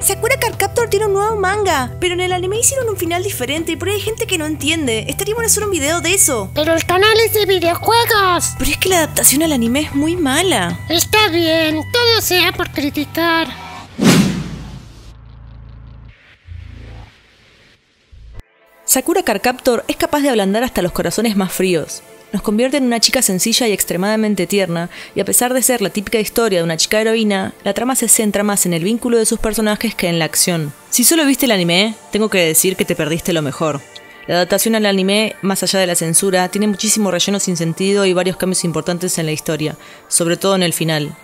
Sakura Card Captor tiene un nuevo manga, pero en el anime hicieron un final diferente y por ahí hay gente que no entiende. Estaría bueno hacer un video de eso. Pero el canal es de videojuegos. Pero es que la adaptación al anime es muy mala. Está bien, todo sea por criticar. Sakura Card Captor es capaz de ablandar hasta los corazones más fríos. Nos convierte en una chica sencilla y extremadamente tierna, y a pesar de ser la típica historia de una chica heroína, la trama se centra más en el vínculo de sus personajes que en la acción. Si solo viste el anime, tengo que decir que te perdiste lo mejor. La adaptación al anime, más allá de la censura, tiene muchísimo relleno sin sentido y varios cambios importantes en la historia, sobre todo en el final.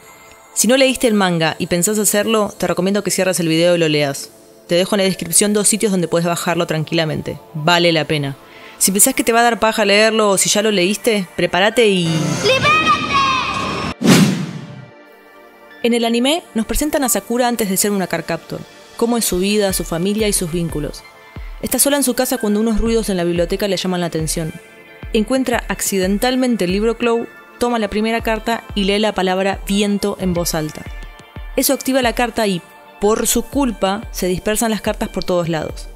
Si no leíste el manga y pensás hacerlo, te recomiendo que cierres el video y lo leas. Te dejo en la descripción 2 sitios donde puedes bajarlo tranquilamente. Vale la pena. Si pensás que te va a dar paja leerlo o si ya lo leíste, prepárate y... ¡libérate! En el anime nos presentan a Sakura antes de ser una Card Captor. Cómo es su vida, su familia y sus vínculos. Está sola en su casa cuando unos ruidos en la biblioteca le llaman la atención. Encuentra accidentalmente el libro Clow, toma la primera carta y lee la palabra viento en voz alta. Eso activa la carta y, por su culpa, se dispersan las cartas por todos lados.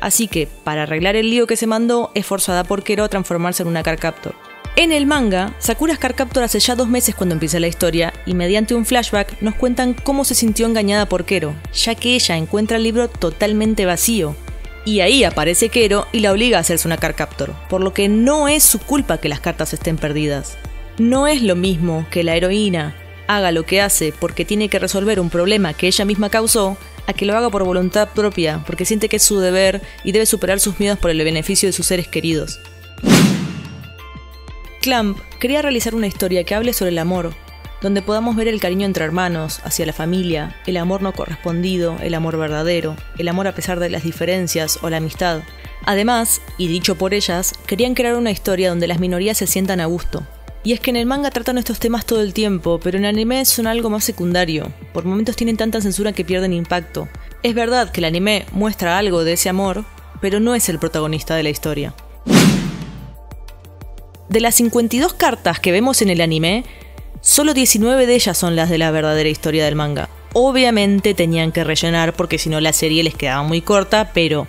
Así que, para arreglar el lío que se mandó, es forzada por Kero a transformarse en una Card Captor. En el manga, Sakura es Card Captor hace ya 2 meses cuando empieza la historia, y mediante un flashback nos cuentan cómo se sintió engañada por Kero, ya que ella encuentra el libro totalmente vacío. Y ahí aparece Kero y la obliga a hacerse una Card Captor, por lo que no es su culpa que las cartas estén perdidas. No es lo mismo que la heroína haga lo que hace porque tiene que resolver un problema que ella misma causó, a que lo haga por voluntad propia, porque siente que es su deber y debe superar sus miedos por el beneficio de sus seres queridos. Clamp quería realizar una historia que hable sobre el amor, donde podamos ver el cariño entre hermanos, hacia la familia, el amor no correspondido, el amor verdadero, el amor a pesar de las diferencias o la amistad. Además, y dicho por ellas, querían crear una historia donde las minorías se sientan a gusto. Y es que en el manga tratan estos temas todo el tiempo, pero en el anime son algo más secundario. Por momentos tienen tanta censura que pierden impacto. Es verdad que el anime muestra algo de ese amor, pero no es el protagonista de la historia. De las 52 cartas que vemos en el anime, solo 19 de ellas son las de la verdadera historia del manga. Obviamente tenían que rellenar porque si no la serie les quedaba muy corta, pero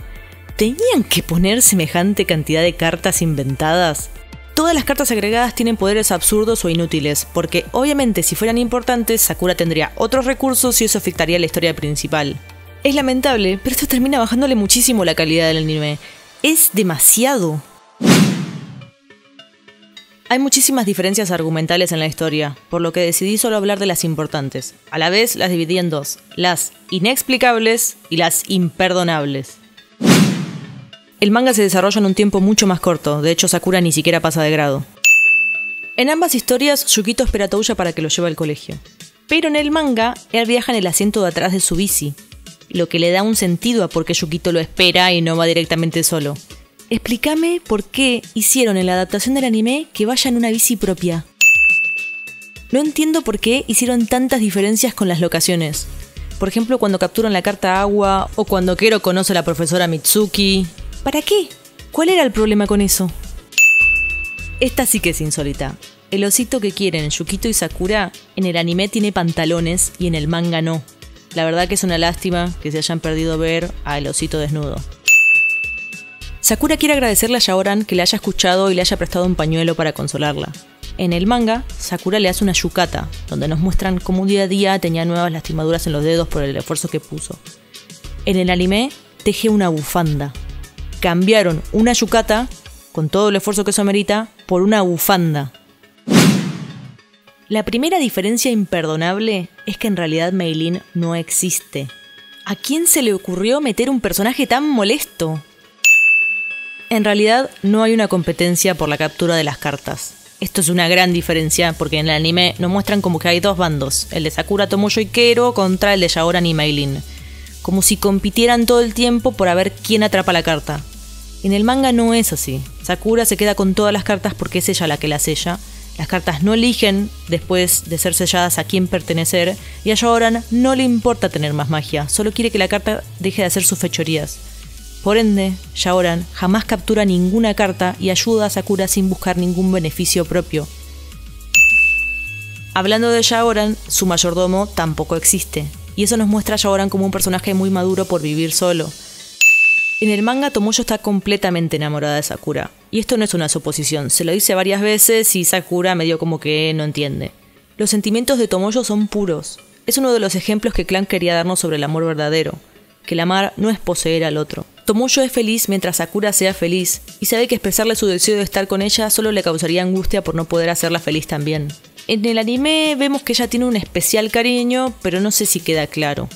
¿tenían que poner semejante cantidad de cartas inventadas? Todas las cartas agregadas tienen poderes absurdos o inútiles, porque obviamente si fueran importantes, Sakura tendría otros recursos y eso afectaría la historia principal. Es lamentable, pero esto termina bajándole muchísimo la calidad del anime. Es demasiado. Hay muchísimas diferencias argumentales en la historia, por lo que decidí solo hablar de las importantes. A la vez las dividí en 2, las inexplicables y las imperdonables. El manga se desarrolla en un tiempo mucho más corto, de hecho Sakura ni siquiera pasa de grado. En ambas historias, Yukito espera a Touya para que lo lleve al colegio. Pero en el manga, él viaja en el asiento de atrás de su bici, lo que le da un sentido a por qué Yukito lo espera y no va directamente solo. Explícame por qué hicieron en la adaptación del anime que vaya en una bici propia. No entiendo por qué hicieron tantas diferencias con las locaciones. Por ejemplo, cuando capturan la carta agua o cuando Kero conoce a la profesora Mitsuki. ¿Para qué? ¿Cuál era el problema con eso? Esta sí que es insólita. El osito que quieren Yukito y Sakura en el anime tiene pantalones y en el manga no. La verdad que es una lástima que se hayan perdido ver al osito desnudo. Sakura quiere agradecerle a Yaoran que le haya escuchado y le haya prestado un pañuelo para consolarla. En el manga, Sakura le hace una yukata, donde nos muestran cómo día a día tenía nuevas lastimaduras en los dedos por el esfuerzo que puso. En el anime, teje una bufanda. Cambiaron una yukata, con todo el esfuerzo que eso amerita, por una bufanda. La primera diferencia imperdonable es que en realidad Meilin no existe. ¿A quién se le ocurrió meter un personaje tan molesto? En realidad no hay una competencia por la captura de las cartas. Esto es una gran diferencia porque en el anime nos muestran como que hay 2 bandos, el de Sakura Tomoyo y Kero contra el de Yaoran y Meilin. Como si compitieran todo el tiempo por a ver quién atrapa la carta. En el manga no es así. Sakura se queda con todas las cartas porque es ella la que las sella. Las cartas no eligen, después de ser selladas, a quién pertenecer, y a Yaoran no le importa tener más magia, solo quiere que la carta deje de hacer sus fechorías. Por ende, Yaoran jamás captura ninguna carta y ayuda a Sakura sin buscar ningún beneficio propio. Hablando de Yaoran, su mayordomo tampoco existe. y eso nos muestra a Yaoran como un personaje muy maduro por vivir solo. En el manga, Tomoyo está completamente enamorada de Sakura, y esto no es una suposición, se lo dice varias veces y Sakura medio como que no entiende. Los sentimientos de Tomoyo son puros. Es uno de los ejemplos que Clan quería darnos sobre el amor verdadero, que el amar no es poseer al otro. Tomoyo es feliz mientras Sakura sea feliz, y sabe que expresarle su deseo de estar con ella solo le causaría angustia por no poder hacerla feliz también. En el anime vemos que ella tiene un especial cariño, pero no sé si queda claro.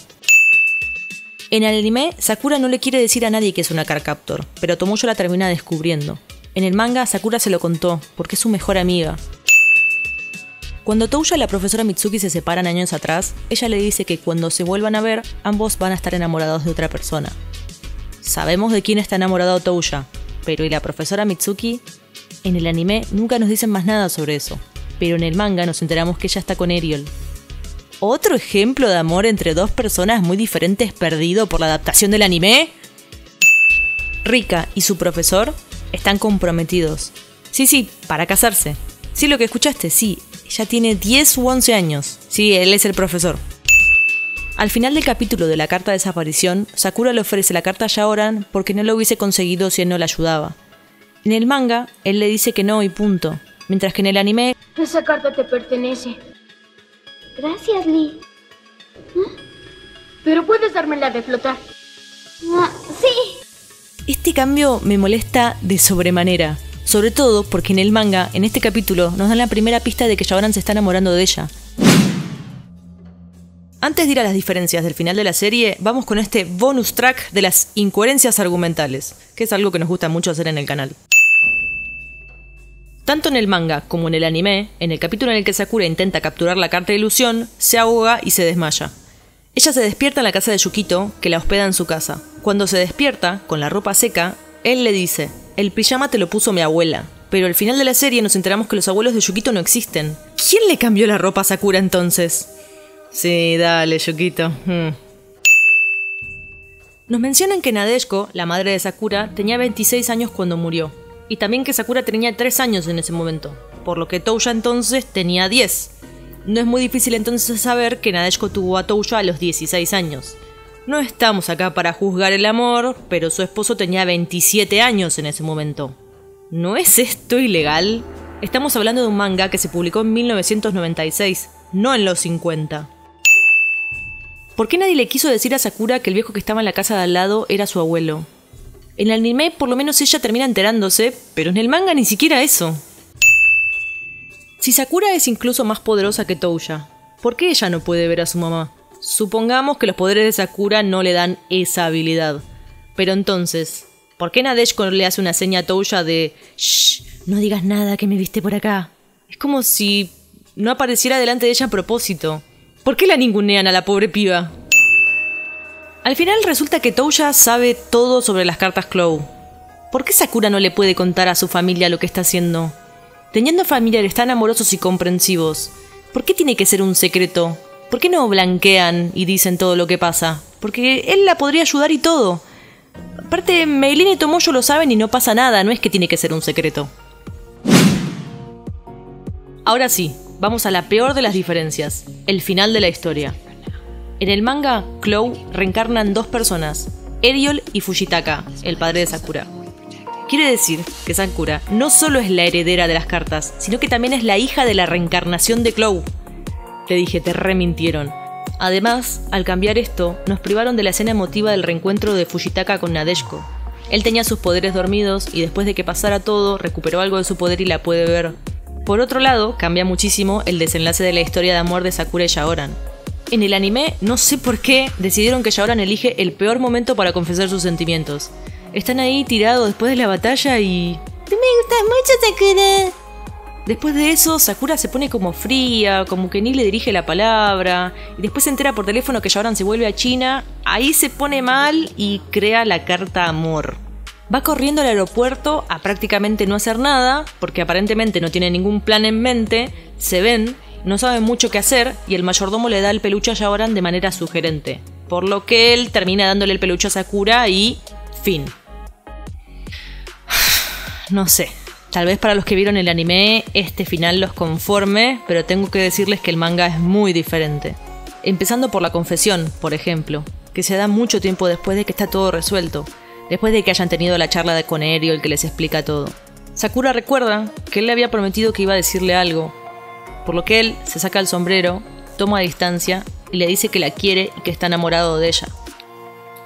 En el anime, Sakura no le quiere decir a nadie que es una Cardcaptor, pero Tomoyo la termina descubriendo. En el manga, Sakura se lo contó, porque es su mejor amiga. Cuando Touya y la profesora Mitsuki se separan años atrás, ella le dice que cuando se vuelvan a ver, ambos van a estar enamorados de otra persona. Sabemos de quién está enamorado Touya, pero ¿y la profesora Mitsuki? En el anime nunca nos dicen más nada sobre eso, pero en el manga nos enteramos que ella está con Eriol. ¿Otro ejemplo de amor entre dos personas muy diferentes perdido por la adaptación del anime? Rika y su profesor están comprometidos. Sí, para casarse. Sí, lo que escuchaste, sí. Ella tiene 10 u 11 años. Sí, él es el profesor. Al final del capítulo de la carta de desaparición, Sakura le ofrece la carta a Yaoran porque no lo hubiese conseguido si él no la ayudaba. En el manga, él le dice que no y punto. Mientras que en el anime... Esa carta te pertenece. Gracias, Lee. Pero puedes dármela de flotar. Sí. Este cambio me molesta de sobremanera. Sobre todo porque en el manga, en este capítulo, nos dan la primera pista de que Yaoran se está enamorando de ella. Antes de ir a las diferencias del final de la serie, vamos con este bonus track de las incoherencias argumentales, que es algo que nos gusta mucho hacer en el canal. Tanto en el manga como en el anime, en el capítulo en el que Sakura intenta capturar la carta de ilusión, se ahoga y se desmaya. Ella se despierta en la casa de Yukito, que la hospeda en su casa. Cuando se despierta, con la ropa seca, él le dice: el pijama te lo puso mi abuela. Pero al final de la serie nos enteramos que los abuelos de Yukito no existen. ¿Quién le cambió la ropa a Sakura entonces? Sí, dale, Yukito. Nos mencionan que Nadeshiko, la madre de Sakura, tenía 26 años cuando murió. Y también que Sakura tenía 3 años en ese momento, por lo que Touya entonces tenía 10. No es muy difícil entonces saber que Nadeshiko tuvo a Touya a los 16 años. No estamos acá para juzgar el amor, pero su esposo tenía 27 años en ese momento. ¿No es esto ilegal? Estamos hablando de un manga que se publicó en 1996, no en los 50. ¿Por qué nadie le quiso decir a Sakura que el viejo que estaba en la casa de al lado era su abuelo? En el anime por lo menos ella termina enterándose, pero en el manga ni siquiera eso. Si Sakura es incluso más poderosa que Touya, ¿por qué ella no puede ver a su mamá? Supongamos que los poderes de Sakura no le dan esa habilidad. Pero entonces, ¿por qué Nadeshiko le hace una seña a Touya de "Shh, no digas nada que me viste por acá"? Es como si no apareciera delante de ella a propósito. ¿Por qué la ningunean a la pobre piba? Al final resulta que Touya sabe todo sobre las cartas Clow. ¿Por qué Sakura no le puede contar a su familia lo que está haciendo? Teniendo familiares tan amorosos y comprensivos, ¿por qué tiene que ser un secreto? ¿Por qué no blanquean y dicen todo lo que pasa? Porque él la podría ayudar y todo. Aparte, Meilin y Tomoyo lo saben y no pasa nada, no es que tiene que ser un secreto. Ahora sí, vamos a la peor de las diferencias, el final de la historia. En el manga, Clow reencarnan 2 personas, Eriol y Fujitaka, el padre de Sakura. Quiere decir que Sakura no solo es la heredera de las cartas, sino que también es la hija de la reencarnación de Clow. Te dije, te remintieron. Además, al cambiar esto, nos privaron de la escena emotiva del reencuentro de Fujitaka con Nadeshiko. Él tenía sus poderes dormidos y después de que pasara todo, recuperó algo de su poder y la puede ver. Por otro lado, cambia muchísimo el desenlace de la historia de amor de Sakura y Yaoran. En el anime, no sé por qué, decidieron que Yaoran elige el peor momento para confesar sus sentimientos. Están ahí tirados después de la batalla y... ¡Me gustas mucho, Sakura! Después de eso, Sakura se pone como fría, como que ni le dirige la palabra, y después se entera por teléfono que Yaoran se vuelve a China, ahí se pone mal y crea la carta amor. Va corriendo al aeropuerto a prácticamente no hacer nada, porque aparentemente no tiene ningún plan en mente, se ven, no saben mucho qué hacer, y el mayordomo le da el peluche a Yaoran de manera sugerente, por lo que él termina dándole el peluche a Sakura y... fin. No sé. Tal vez para los que vieron el anime, este final los conforme, pero tengo que decirles que el manga es muy diferente. Empezando por la confesión, por ejemplo, que se da mucho tiempo después de que está todo resuelto, después de que hayan tenido la charla con Eriol que les explica todo. Sakura recuerda que él le había prometido que iba a decirle algo, por lo que él se saca el sombrero, toma distancia y le dice que la quiere y que está enamorado de ella.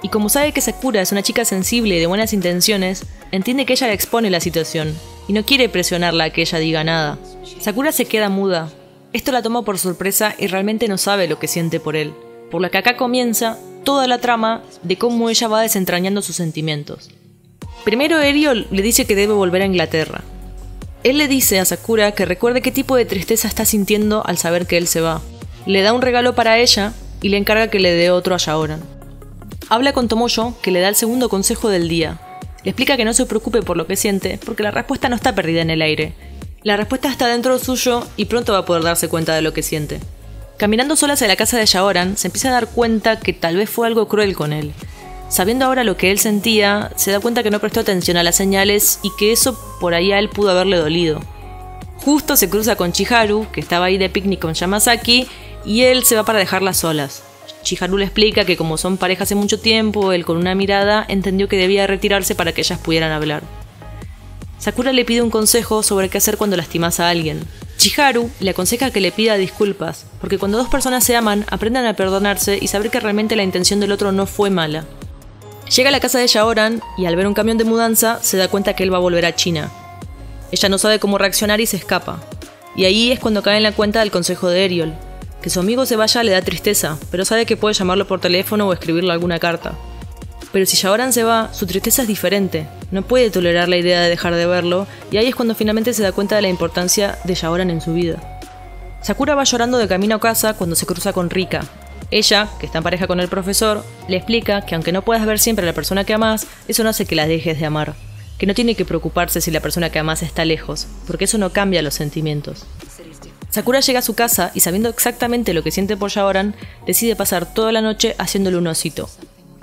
Y como sabe que Sakura es una chica sensible y de buenas intenciones, entiende que ella le expone la situación y no quiere presionarla a que ella diga nada. Sakura se queda muda. Esto la toma por sorpresa y realmente no sabe lo que siente por él, por lo que acá comienza toda la trama de cómo ella va desentrañando sus sentimientos. Primero Eriol le dice que debe volver a Inglaterra. Él le dice a Sakura que recuerde qué tipo de tristeza está sintiendo al saber que él se va. Le da un regalo para ella y le encarga que le dé otro a Shaoran. Habla con Tomoyo, que le da el segundo consejo del día. Le explica que no se preocupe por lo que siente, porque la respuesta no está perdida en el aire. La respuesta está dentro suyo y pronto va a poder darse cuenta de lo que siente. Caminando sola hacia la casa de Shaoran, se empieza a dar cuenta que tal vez fue algo cruel con él. Sabiendo ahora lo que él sentía, se da cuenta que no prestó atención a las señales y que eso por ahí a él pudo haberle dolido. Justo se cruza con Chiharu, que estaba ahí de picnic con Yamasaki, y él se va para dejarlas solas. Chiharu le explica que como son pareja hace mucho tiempo, él con una mirada entendió que debía retirarse para que ellas pudieran hablar. Sakura le pide un consejo sobre qué hacer cuando lastimas a alguien. Chiharu le aconseja que le pida disculpas, porque cuando dos personas se aman, aprendan a perdonarse y saber que realmente la intención del otro no fue mala. Llega a la casa de Shaoran y al ver un camión de mudanza se da cuenta que él va a volver a China. Ella no sabe cómo reaccionar y se escapa. Y ahí es cuando cae en la cuenta del consejo de Eriol. Que su amigo se vaya le da tristeza, pero sabe que puede llamarlo por teléfono o escribirle alguna carta. Pero si Shaoran se va, su tristeza es diferente. No puede tolerar la idea de dejar de verlo, y ahí es cuando finalmente se da cuenta de la importancia de Shaoran en su vida. Sakura va llorando de camino a casa cuando se cruza con Rika. Ella, que está en pareja con el profesor, le explica que aunque no puedas ver siempre a la persona que amas, eso no hace que la dejes de amar. Que no tiene que preocuparse si la persona que amas está lejos, porque eso no cambia los sentimientos. Sakura llega a su casa y sabiendo exactamente lo que siente por Shaoran, decide pasar toda la noche haciéndole un osito.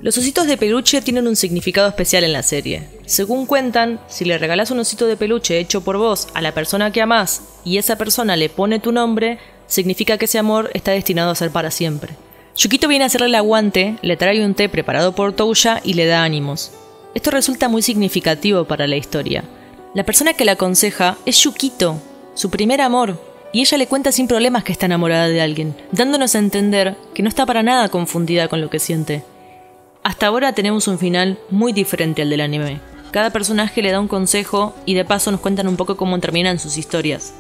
Los ositos de peluche tienen un significado especial en la serie. Según cuentan, si le regalás un osito de peluche hecho por vos a la persona que amás y esa persona le pone tu nombre, significa que ese amor está destinado a ser para siempre. Yukito viene a hacerle el aguante, le trae un té preparado por Touya y le da ánimos. Esto resulta muy significativo para la historia. La persona que la aconseja es Yukito, su primer amor. Y ella le cuenta sin problemas que está enamorada de alguien, dándonos a entender que no está para nada confundida con lo que siente. Hasta ahora tenemos un final muy diferente al del anime. Cada personaje le da un consejo y de paso nos cuentan un poco cómo terminan sus historias.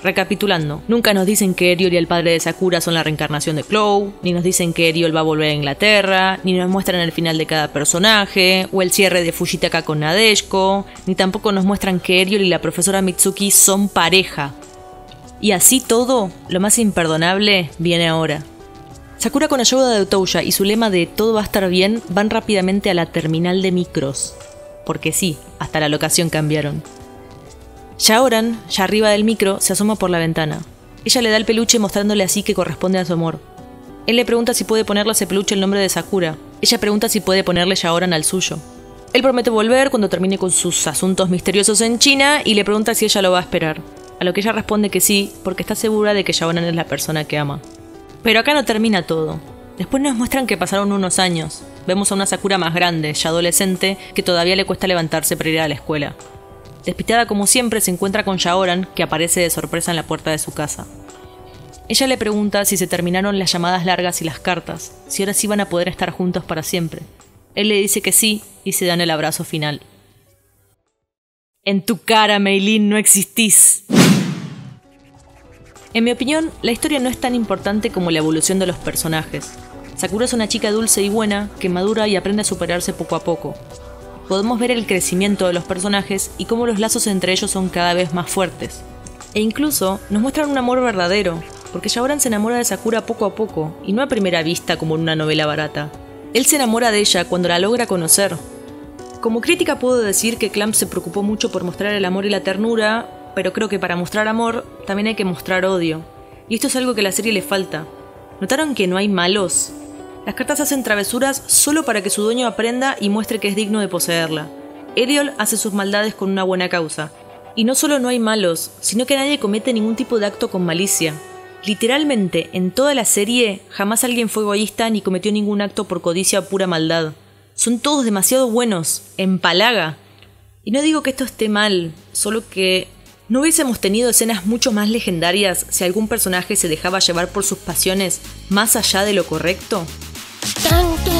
Recapitulando, nunca nos dicen que Eriol y el padre de Sakura son la reencarnación de Clow, ni nos dicen que Eriol va a volver a Inglaterra, ni nos muestran el final de cada personaje, o el cierre de Fujitaka con Nadeshiko, ni tampoco nos muestran que Eriol y la profesora Mitsuki son pareja. Y así todo, lo más imperdonable viene ahora. Sakura con ayuda de Touya y su lema de todo va a estar bien van rápidamente a la terminal de micros. Porque sí, hasta la locación cambiaron. Shaoran, ya arriba del micro, se asoma por la ventana. Ella le da el peluche mostrándole así que corresponde a su amor. Él le pregunta si puede ponerle a ese peluche el nombre de Sakura. Ella pregunta si puede ponerle Shaoran al suyo. Él promete volver cuando termine con sus asuntos misteriosos en China y le pregunta si ella lo va a esperar. A lo que ella responde que sí, porque está segura de que Shaoran es la persona que ama. Pero acá no termina todo. Después nos muestran que pasaron unos años. Vemos a una Sakura más grande, ya adolescente, que todavía le cuesta levantarse para ir a la escuela. Despitada como siempre, se encuentra con Shaoran, que aparece de sorpresa en la puerta de su casa. Ella le pregunta si se terminaron las llamadas largas y las cartas, si ahora sí van a poder estar juntos para siempre. Él le dice que sí, y se dan el abrazo final. En tu cara, Meilin, no existís. En mi opinión, la historia no es tan importante como la evolución de los personajes. Sakura es una chica dulce y buena que madura y aprende a superarse poco a poco. Podemos ver el crecimiento de los personajes y cómo los lazos entre ellos son cada vez más fuertes. E incluso nos muestran un amor verdadero, porque Shaoran se enamora de Sakura poco a poco, y no a primera vista como en una novela barata. Él se enamora de ella cuando la logra conocer. Como crítica puedo decir que Clamp se preocupó mucho por mostrar el amor y la ternura, pero creo que para mostrar amor también hay que mostrar odio. Y esto es algo que a la serie le falta. ¿Notaron que no hay malos? Las cartas hacen travesuras solo para que su dueño aprenda y muestre que es digno de poseerla. Eriol hace sus maldades con una buena causa. Y no solo no hay malos, sino que nadie comete ningún tipo de acto con malicia. Literalmente, en toda la serie, jamás alguien fue egoísta ni cometió ningún acto por codicia o pura maldad. Son todos demasiado buenos, empalaga. Y no digo que esto esté mal, solo que ¿no hubiésemos tenido escenas mucho más legendarias si algún personaje se dejaba llevar por sus pasiones más allá de lo correcto? Tan, tan.